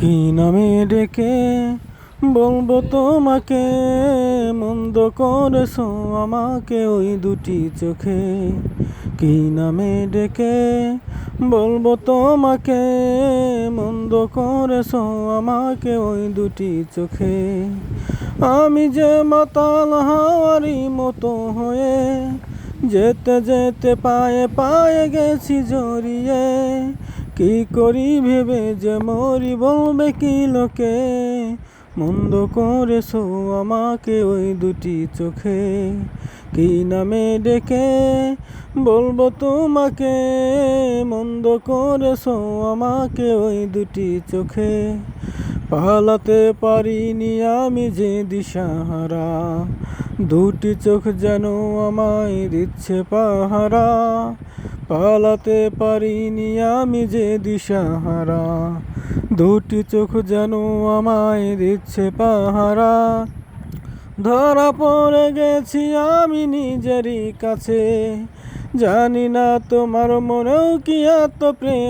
কি নামে ডেকে বলবো তোমাকে, মন্দ করেছো আমাকে ওই দুটি চোখে। কি নামে ডেকে বলবো তোমাকে, মন্দ করেছো আমাকে ওই দুটি চোখে। আমি যে মাতাল হাওয়ারি মতো হয়ে যেতে যেতে পায়ে পায়ে গেছি জড়িয়ে। কি করি ভেবে যে মরি বলবে কি লোকে, মন্দ করেছো আমাকে ওই দুটি চোখে। কি নামে ডেকে বলবো তোমাকে, মন্দ করেছো আমাকে ওই দুটি চোখে। পালাতে পারিনি আমি যে দিশাহারা, দুটি চোখ যেন আমায় দিচ্ছে পাহারা। পালাতে পারিনি আমি যে দিশাহারা, দুটি চোখ যেন আমায় দিচ্ছে পাহারা। ধরা পড়ে গেছি আমি নিজেরই কাছে, জানি না তোমার মনেও কি এত প্রেম